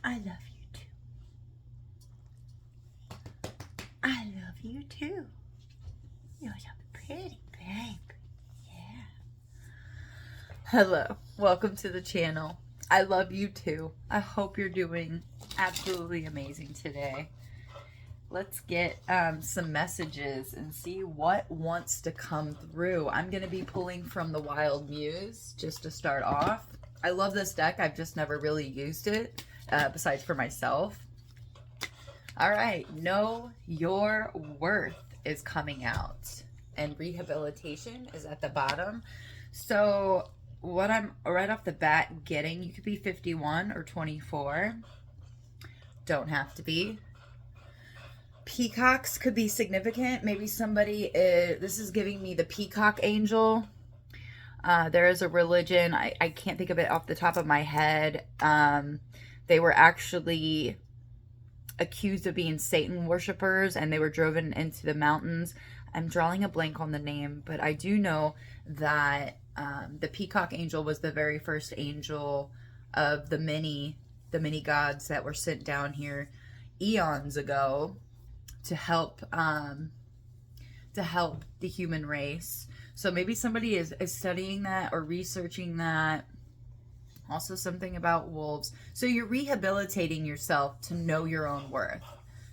I love you too. I love you too. You're so pretty, babe. Yeah. Hello. Welcome to the channel. I love you too. I hope you're doing absolutely amazing today. Let's get some messages and see what wants to come through. I'm going to be pulling from the Wild Muse just to start off. I love this deck. I've just never really used it besides for myself. All right. Know Your Worth is coming out. And rehabilitation is at the bottom. So what I'm right off the bat getting, you could be 51 or 24. Don't have to be. Peacocks could be significant. Maybe somebody is, this is giving me the peacock angel. There is a religion, I can't think of it off the top of my head. They were actually accused of being Satan worshipers, and they were driven into the mountains. I'm drawing a blank on the name, but I do know that the peacock angel was the very first angel of the many gods that were sent down here eons ago to help the human race. So maybe somebody is studying that or researching that. Also something about wolves. So you're rehabilitating yourself to know your own worth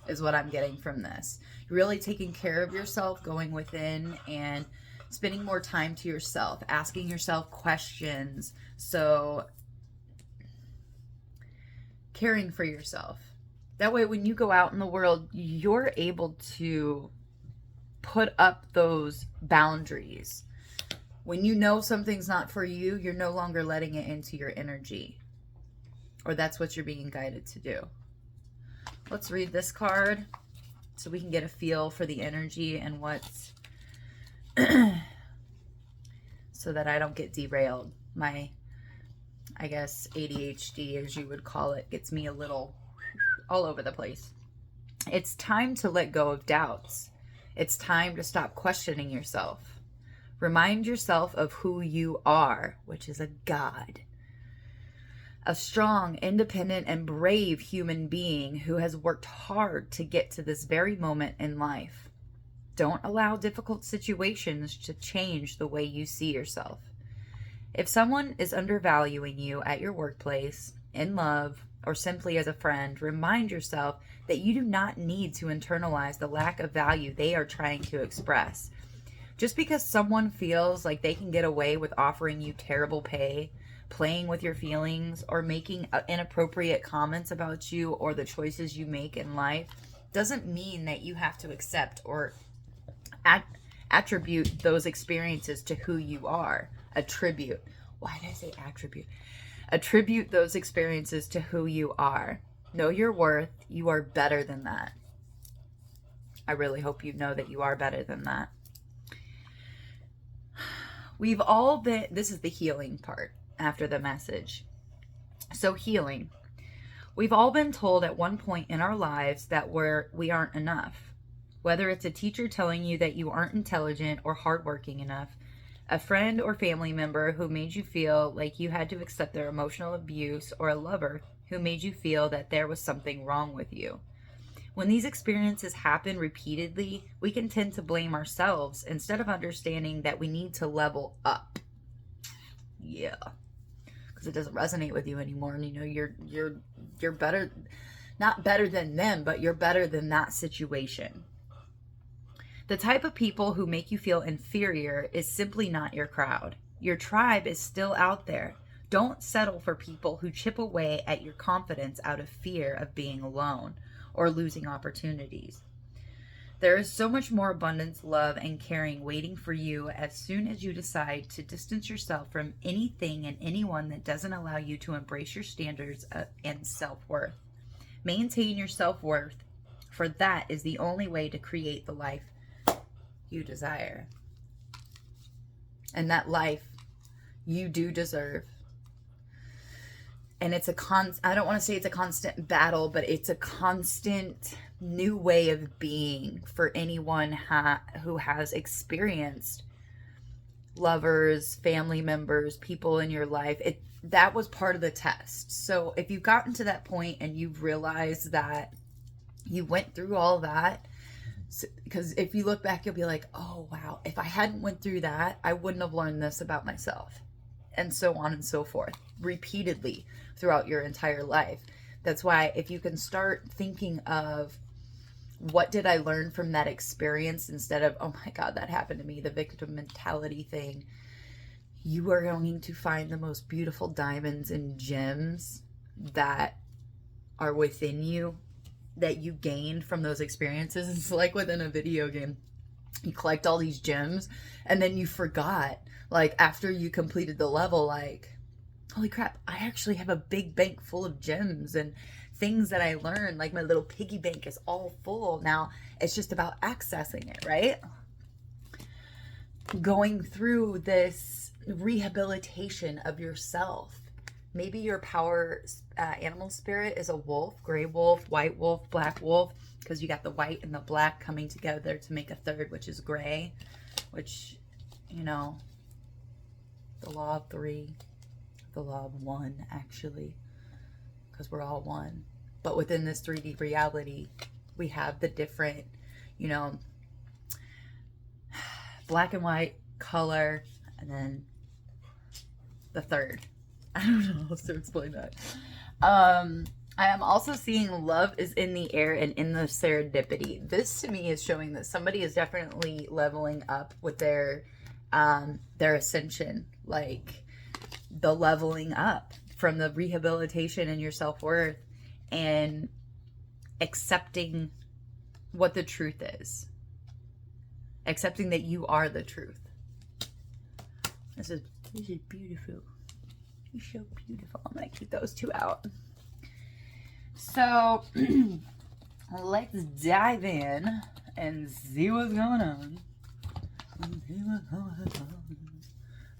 is what I'm getting from this. You're really taking care of yourself, going within and spending more time to yourself, asking yourself questions. So caring for yourself. That way, when you go out in the world, you're able to put up those boundaries. When you know something's not for you, you're no longer letting it into your energy. Or that's what you're being guided to do. Let's read this card so we can get a feel for the energy and what's... so that I don't get derailed. My, I guess, ADHD, as you would call it, gets me a little... all over the place. It's time to let go of doubts. It's time to stop questioning yourself. Remind yourself of who you are, which is a God. A strong, independent, and brave human being who has worked hard to get to this very moment in life. Don't allow difficult situations to change the way you see yourself. If someone is undervaluing you at your workplace, in love, or simply as a friend, remind yourself that you do not need to internalize the lack of value they are trying to express. Just because someone feels like they can get away with offering you terrible pay, playing with your feelings, or making inappropriate comments about you or the choices you make in life, doesn't mean that you have to accept or attribute those experiences to who you are. Attribute. Why did I say attribute? Attribute those experiences to who you are. Know your worth. You are better than that. I really hope you know that you are better than that. We've all been, this is the healing part after the message. So healing. We've all been told at one point in our lives that we aren't enough. Whether it's a teacher telling you that you aren't intelligent or hardworking enough, a friend or family member who made you feel like you had to accept their emotional abuse, or a lover who made you feel that there was something wrong with you. When these experiences happen repeatedly, we can tend to blame ourselves instead of understanding that we need to level up. Yeah. Because it doesn't resonate with you anymore, and you know you're better, not better than them, but you're better than that situation. The type of people who make you feel inferior is simply not your crowd. Your tribe is still out there. Don't settle for people who chip away at your confidence out of fear of being alone or losing opportunities. There is so much more abundance, love, and caring waiting for you as soon as you decide to distance yourself from anything and anyone that doesn't allow you to embrace your standards and self-worth. Maintain your self-worth, for that is the only way to create the life you desire. And that life you do deserve. And it's I don't want to say it's a constant battle, but it's a constant new way of being for anyone who has experienced lovers, family members, people in your life. That was part of the test. So if you've gotten to that point and you've realized that you went through all that, because if you look back, you'll be like, oh wow, if I hadn't went through that, I wouldn't have learned this about myself, and so on and so forth, repeatedly throughout your entire life. That's why if you can start thinking of, what did I learn from that experience, instead of, oh my God, that happened to me, the victim mentality thing, you are going to find the most beautiful diamonds and gems that are within you, that you gained from those experiences. It's like within a video game. You collect all these gems and then you forgot, like after you completed the level, like, holy crap, I actually have a big bank full of gems and things that I learned. Like my little piggy bank is all full. Now it's just about accessing it, right? Going through this rehabilitation of yourself. Maybe your power animal spirit is a wolf, gray wolf, white wolf, black wolf, because you got the white and the black coming together to make a third, which is gray, which, you know, the law of three, the law of one, actually, because we're all one. But within this 3D reality, we have the different, you know, black and white, color, and then the third. I don't know how to explain that. I am also seeing love is in the air and in the serendipity. This to me is showing that somebody is definitely leveling up with their ascension, like the leveling up from the rehabilitation and your self-worth and accepting what the truth is. Accepting that you are the truth. This is beautiful. You're so beautiful. I'm going to keep those two out. So, let's dive in and see what's going on.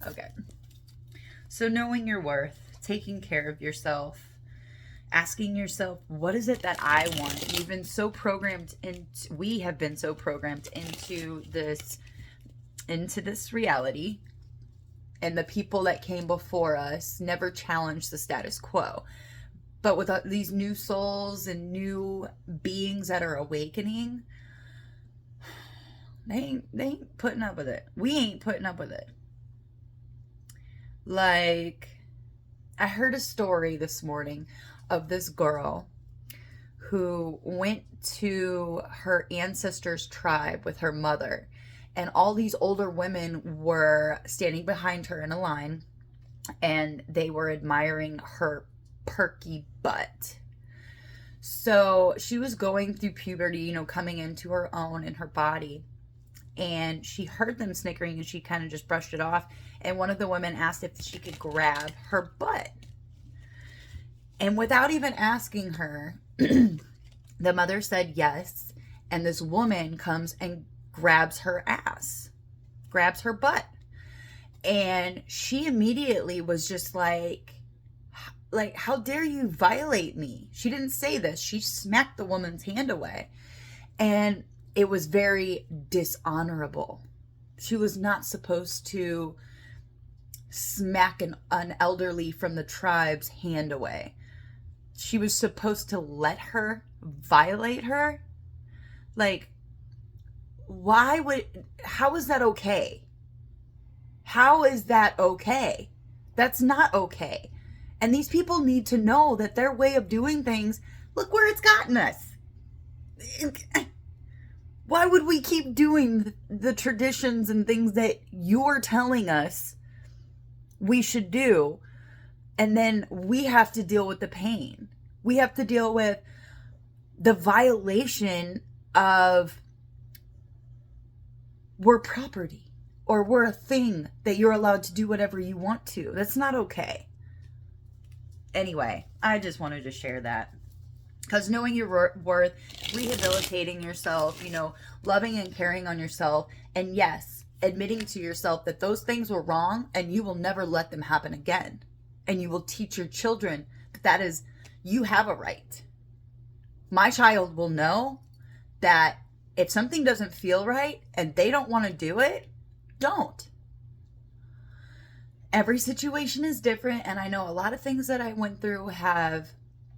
Okay. So, knowing your worth, taking care of yourself, asking yourself, what is it that I want? You've been so programmed into, we have been so programmed into this reality. And the people that came before us never challenged the status quo. But with these new souls and new beings that are awakening, they ain't putting up with it. We ain't putting up with it. Like, I heard a story this morning of this girl who went to her ancestors' tribe with her mother. And all these older women were standing behind her in a line, and they were admiring her perky butt. So she was going through puberty, you know, coming into her own in her body. And she heard them snickering, and she kind of just brushed it off. And one of the women asked if she could grab her butt. And without even asking her, the mother said yes. And this woman comes and grabs her ass, grabs her butt. And she immediately was just like, how dare you violate me? She didn't say this. She smacked the woman's hand away. And it was very dishonorable. She was not supposed to smack an elderly from the tribe's hand away. She was supposed to let her violate her. Like, how is that okay? How is that okay? That's not okay. And these people need to know that their way of doing things, look where it's gotten us. Why would we keep doing the traditions and things that you're telling us we should do, and then we have to deal with the pain? We have to deal with the violation of, we're property, or we're a thing that you're allowed to do whatever you want to. That's not okay. Anyway, I just wanted to share that. Because knowing your worth, rehabilitating yourself, you know, loving and caring on yourself, and yes, admitting to yourself that those things were wrong and you will never let them happen again. And you will teach your children that is, you have a right. My child will know that if something doesn't feel right and they don't want to do it, don't. every situation is different. And I know a lot of things that I went through have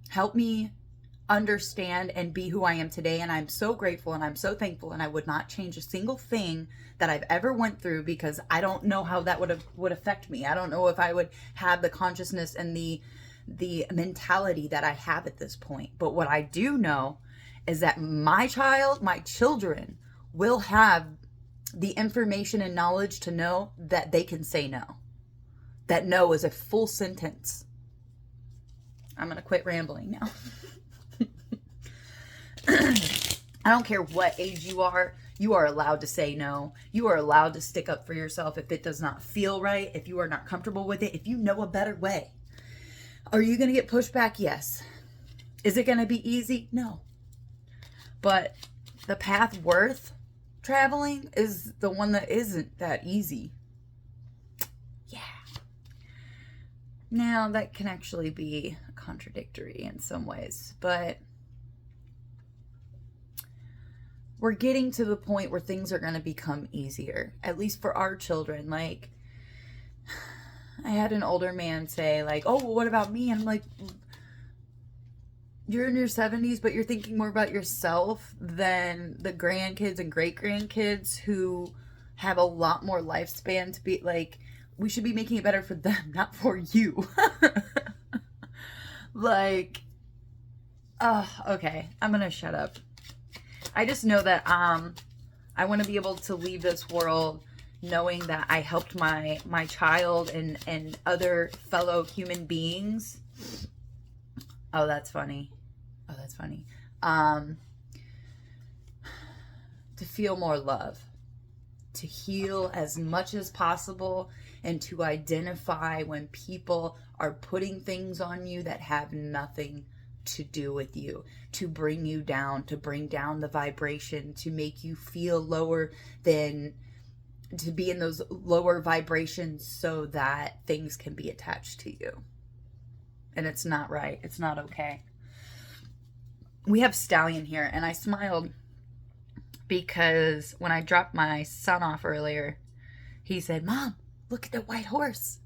helped me understand and be who I am today. And I'm so grateful and I'm so thankful. And I would not change a single thing that I've ever went through, because I don't know how that would affect me. I don't know if I would have the consciousness and the mentality that I have at this point. But what I do know is that my children will have the information and knowledge to know that they can say no. That no is a full sentence. I'm going to quit rambling now. I don't care what age you are allowed to say no. You are allowed to stick up for yourself if it does not feel right, if you are not comfortable with it, if you know a better way. Are you going to get pushed back? Yes. Is it going to be easy? No. But the path worth traveling is the one that isn't that easy. Yeah. Now, that can actually be contradictory in some ways, but we're getting to the point where things are going to become easier, at least for our children. Like, I had an older man say, like, oh, well, what about me? And I'm like, you're in your 70s, but you're thinking more about yourself than the grandkids and great-grandkids who have a lot more lifespan to be, like, we should be making it better for them, not for you. Like, okay, I'm gonna shut up. I just know that I want to be able to leave this world knowing that I helped my child and other fellow human beings. Oh, that's funny. Oh, that's funny. To feel more love, to heal as much as possible, and to identify when people are putting things on you that have nothing to do with you, to bring you down, to bring down the vibration, to make you feel lower than, to be in those lower vibrations so that things can be attached to you. And it's not right. It's not okay. We have Stallion here, and I smiled because when I dropped my son off earlier, he said, Mom, look at the white horse.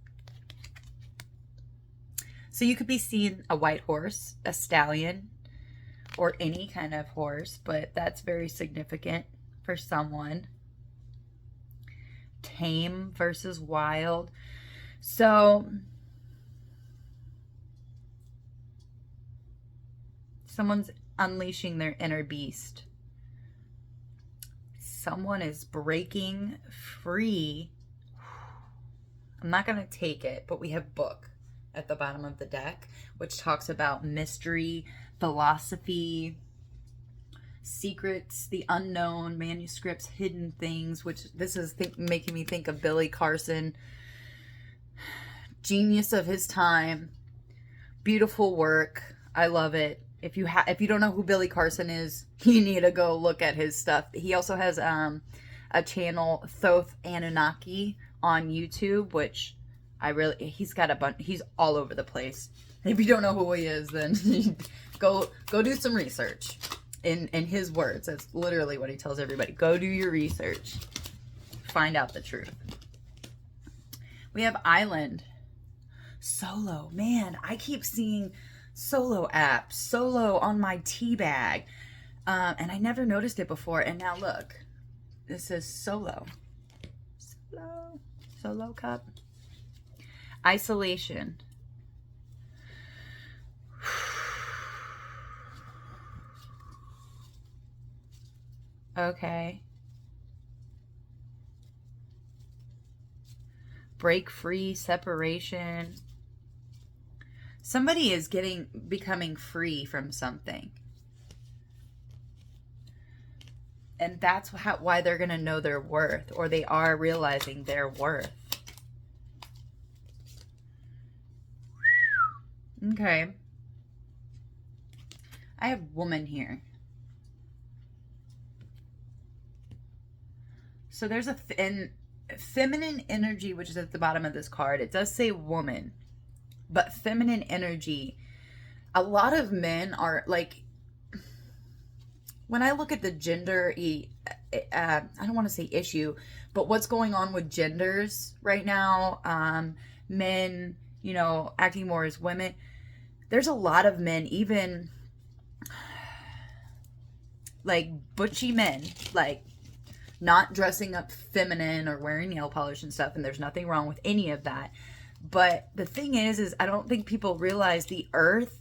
So you could be seeing a white horse, a stallion, or any kind of horse, but that's very significant for someone. Tame versus wild. So someone's unleashing their inner beast. Someone is breaking free. I'm not going to take it, but we have book at the bottom of the deck, which talks about mystery, philosophy, secrets, the unknown, manuscripts, hidden things, which this is making me think of Billy Carson. Genius of his time. Beautiful work. I love it. If you don't know who Billy Carson is, you need to go look at his stuff. He also has a channel, Thoth Anunnaki, on YouTube, which he's got a bunch. He's all over the place. If you don't know who he is, then go do some research. In his words, that's literally what he tells everybody. Go do your research. Find out the truth. We have Island. Solo. Man, I keep seeing Solo apps. Solo on my tea bag. And I never noticed it before. And now look. This is Solo. Solo cup. Isolation. Okay. Break free, separation. Somebody is becoming free from something. And that's why they're going to know their worth, or they are realizing their worth. Okay. I have woman here. So there's a feminine energy, which is at the bottom of this card. It does say woman, but feminine energy. A lot of men are like, when I look at the gender, I don't want to say issue, but what's going on with genders right now, men, acting more as women. There's a lot of men, even like butchy men, like not dressing up feminine or wearing nail polish and stuff, and there's nothing wrong with any of that. But the thing is I don't think people realize the earth,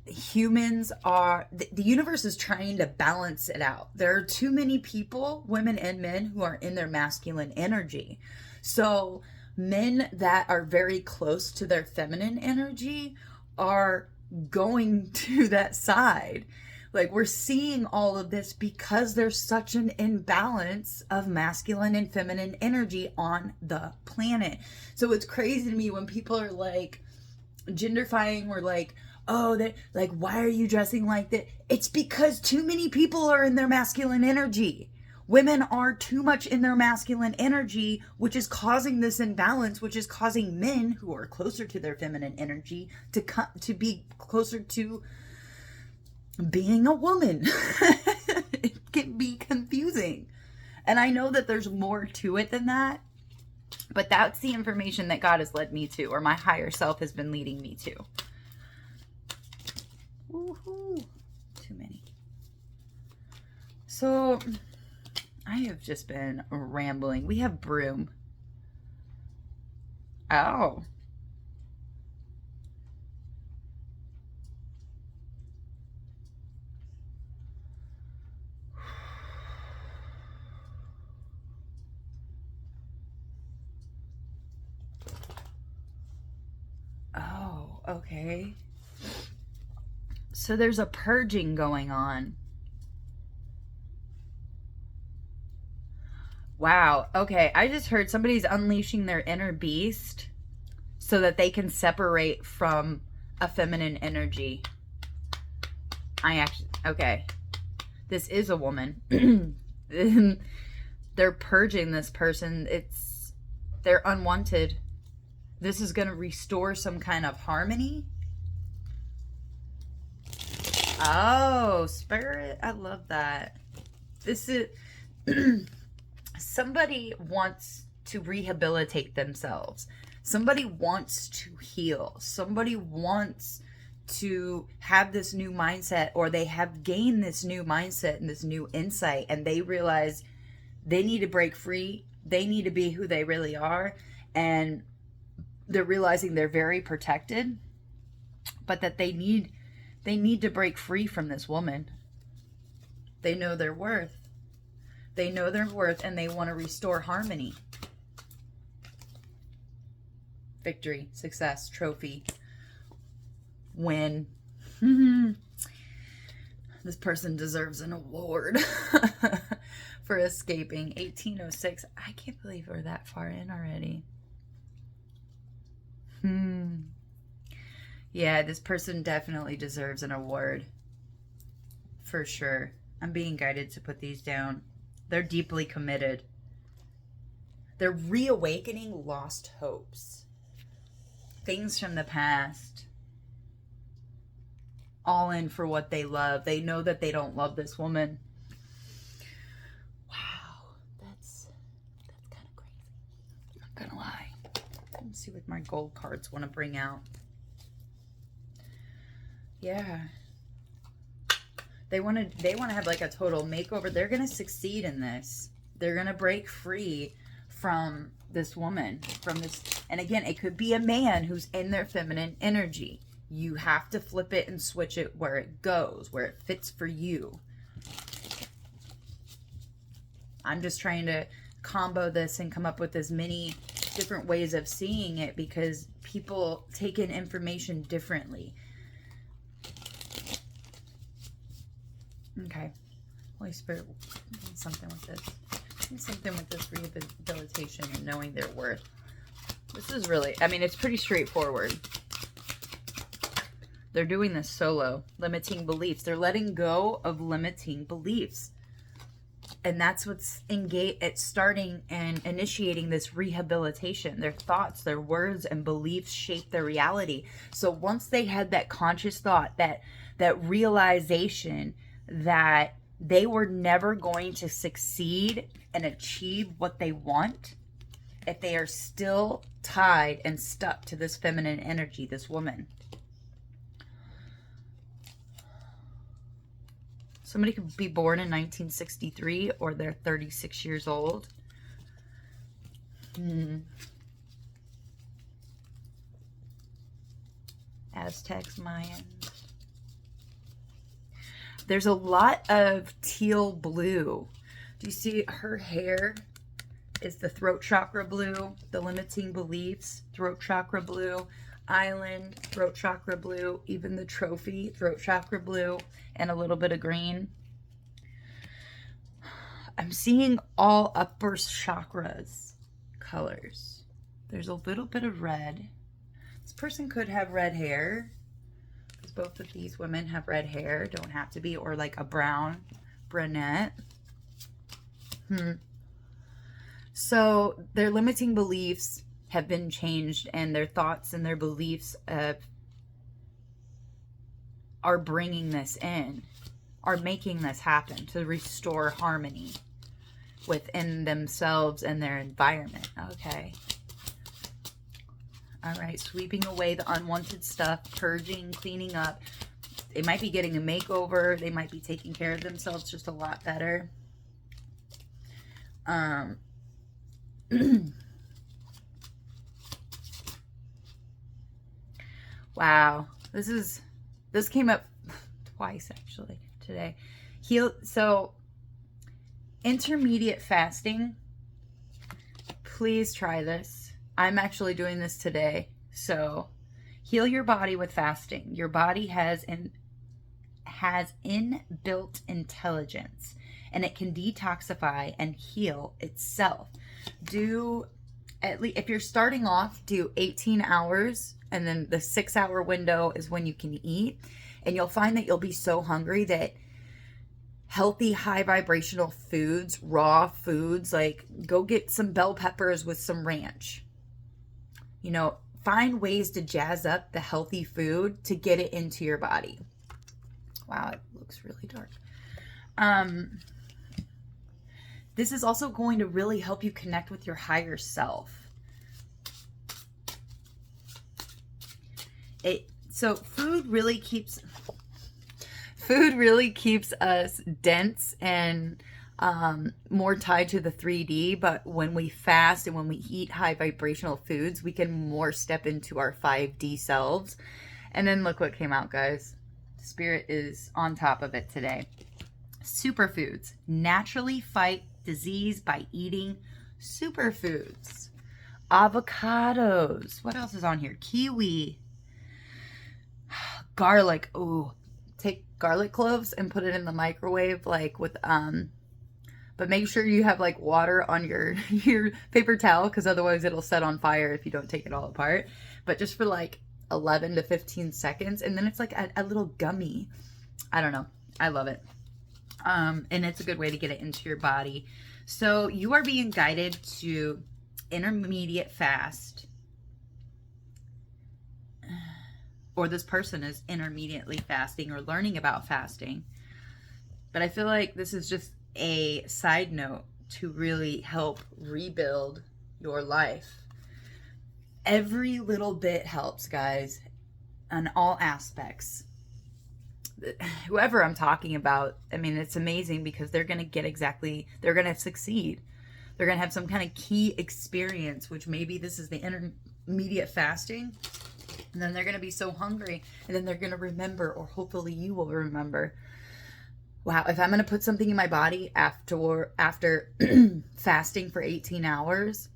humans are, the universe is trying to balance it out. There are too many people, women and men, who are in their masculine energy. So men that are very close to their feminine energy are going to that side. Like, we're seeing all of this because there's such an imbalance of masculine and feminine energy on the planet. So it's crazy to me when people are like genderfying or like, oh, that, like, why are you dressing like that? It's because too many people are in their masculine energy. Women are too much in their masculine energy, which is causing this imbalance, which is causing men who are closer to their feminine energy to be closer to being a woman. It can be confusing. And I know that there's more to it than that, but that's the information that God has led me to, or my higher self has been leading me to. Woohoo. Too many. So I have just been rambling. We have broom. Oh. Oh, okay. So there's a purging going on. Wow. Okay. I just heard somebody's unleashing their inner beast so that they can separate from a feminine energy. Okay. This is a woman. They're purging this person. They're unwanted. This is going to restore some kind of harmony. Oh, spirit. I love that. This is somebody wants to rehabilitate themselves. Somebody wants to heal. Somebody wants to have this new mindset, or they have gained this new mindset and this new insight, and they realize they need to break free. They need to be who they really are. And they're realizing they're very protected, but that they need to break free from this woman. They know their worth. They know their worth, and they want to restore harmony. Victory, success, trophy, win. This person deserves an award for escaping. 1806. I can't believe we're that far in already. Yeah, this person definitely deserves an award. For sure. I'm being guided to put these down. They're deeply committed. They're reawakening lost hopes. Things from the past. All in for what they love. They know that they don't love this woman. Wow. That's kind of crazy. I'm not gonna lie. Let's see what my gold cards want to bring out. Yeah. They want to have like a total makeover. They're going to succeed in this. They're going to break free from this woman, from this. And again, it could be a man who's in their feminine energy. You have to flip it and switch it where it goes, where it fits for you. I'm just trying to combo this and come up with as many different ways of seeing it, because people take in information differently. Okay. Holy Spirit, need something with this. Need something with this rehabilitation and knowing their worth. This is really, it's pretty straightforward. They're doing this solo. Limiting beliefs. They're letting go of limiting beliefs. And that's what's starting and initiating this rehabilitation. Their thoughts, their words, and beliefs shape their reality. So once they had that conscious thought, that realization that they were never going to succeed and achieve what they want, if they are still tied and stuck to this feminine energy, this woman. Somebody could be born in 1963 or they're 36 years old. Aztecs, Mayans. There's a lot of teal blue. Do you see her hair is the throat chakra blue, the limiting beliefs, throat chakra blue, island, throat chakra blue, even the trophy, throat chakra blue, and a little bit of green. I'm seeing all upper chakras colors. There's a little bit of red. This person could have red hair, because both of these women have red hair. Don't have to be, or like a brown brunette. So their limiting beliefs have been changed, and their thoughts and their beliefs are bringing this in, are making this happen to restore harmony within themselves and their environment. Okay. All right. Sweeping away the unwanted stuff, purging, cleaning up. They might be getting a makeover. They might be taking care of themselves just a lot better. Wow. This came up twice actually today. So intermediate fasting, please try this. I'm actually doing this today. So heal your body with fasting. Your body has inbuilt intelligence, and it can detoxify and heal itself. Do at least, if you're starting off, do 18 hours, and then the 6-hour window is when you can eat. And you'll find that you'll be so hungry that healthy, high vibrational foods, raw foods, like go get some bell peppers with some ranch. You know, find ways to jazz up the healthy food to get it into your body. Wow, it looks really dark. This is also going to really help you connect with your higher self. So food really keeps us dense and more tied to the 3D, but when we fast and when we eat high vibrational foods, we can more step into our 5D selves. And then look what came out, guys. Spirit is on top of it today. Superfoods. Naturally fight disease by eating superfoods. Avocados. What else is on here? Kiwi. Garlic. Ooh. Take garlic cloves and put it in the microwave, like with but make sure you have like water on your paper towel, because otherwise it'll set on fire if you don't take it all apart. But just for like 11 to 15 seconds, and then it's like a little gummy. I don't know. I love it. And it's a good way to get it into your body. So you are being guided to intermediate fast, or this person is intermediately fasting or learning about fasting. But I feel like this is just a side note to really help rebuild your life. Every little bit helps, guys, on all aspects. Whoever I'm talking about, I mean, it's amazing because they're going to succeed. They're going to have some kind of key experience, which maybe this is the intermediate fasting. And then they're going to be so hungry, and then they're going to remember, or hopefully you will remember, wow, if I'm going to put something in my body after fasting for 18 hours,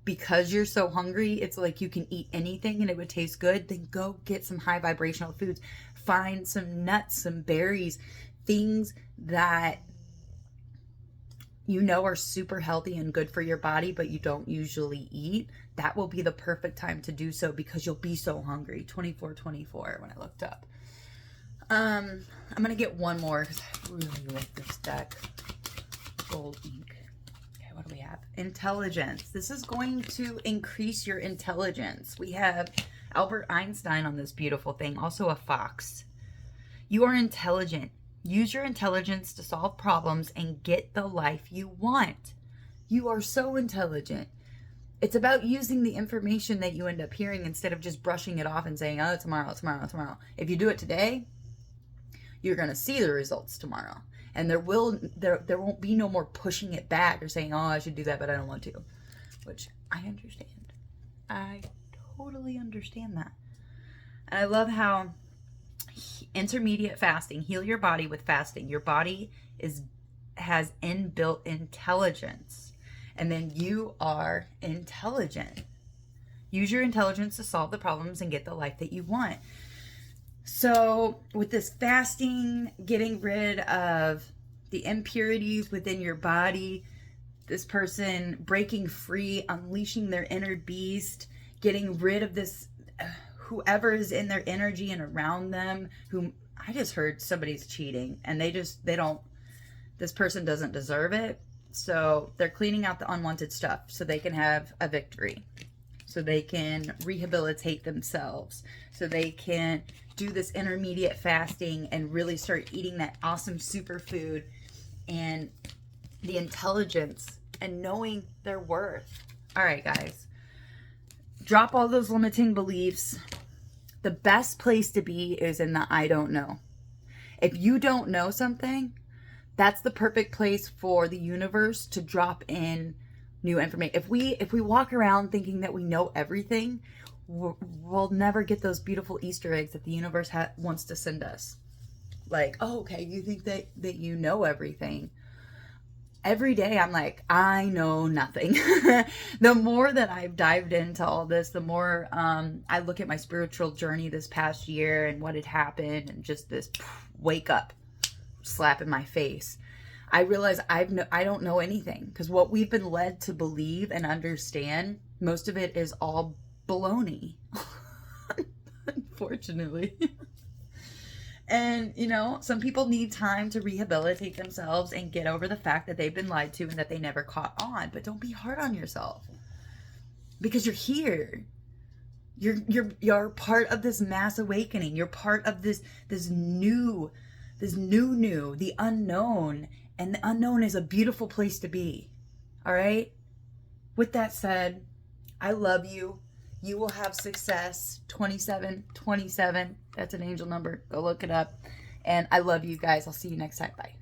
because you're so hungry, it's like you can eat anything and it would taste good, then go get some high vibrational foods. Find some nuts, some berries, things that you know are super healthy and good for your body, but you don't usually eat. That will be the perfect time to do so, because you'll be so hungry. 24/24 when I looked up. I'm going to get one more because I really like this deck. Gold ink. Okay, what do we have? Intelligence. This is going to increase your intelligence. We have Albert Einstein on this beautiful thing. Also a fox. You are intelligent. Use your intelligence to solve problems and get the life you want. You are so intelligent. It's about using the information that you end up hearing instead of just brushing it off and saying, oh, tomorrow, tomorrow, tomorrow. If you do it today, you're going to see the results tomorrow. And there won't be no more pushing it back or saying, oh, I should do that, but I don't want to. Which I understand. I totally understand that. And I love how intermediate fasting, heal your body with fasting. Your body has inbuilt intelligence. And then you are intelligent. Use your intelligence to solve the problems and get the life that you want. So with this fasting, getting rid of the impurities within your body, this person breaking free, unleashing their inner beast, getting rid of this, whoever is in their energy and around them, whom I just heard somebody's cheating and this person doesn't deserve it. So they're cleaning out the unwanted stuff so they can have a victory, so they can rehabilitate themselves, so they can do this intermediate fasting and really start eating that awesome superfood and the intelligence and knowing their worth. All right, guys, drop all those limiting beliefs. The best place to be is in the I don't know. If you don't know something, that's the perfect place for the universe to drop in new information. If we walk around thinking that we know everything, we'll never get those beautiful Easter eggs that the universe wants to send us. Like, oh, okay, you think that you know everything. Every day I'm like, I know nothing. The more that I've dived into all this, the more I look at my spiritual journey this past year and what had happened and just this wake up slap in my face. I realize I don't know anything, because what we've been led to believe and understand, most of it is all baloney. Unfortunately. And, some people need time to rehabilitate themselves and get over the fact that they've been lied to and that they never caught on. But don't be hard on yourself, because you're here. You're part of this mass awakening. You're part of this new, the unknown. And the unknown is a beautiful place to be. All right? With that said, I love you. You will have success. 2727. That's an angel number. Go look it up. And I love you guys. I'll see you next time. Bye.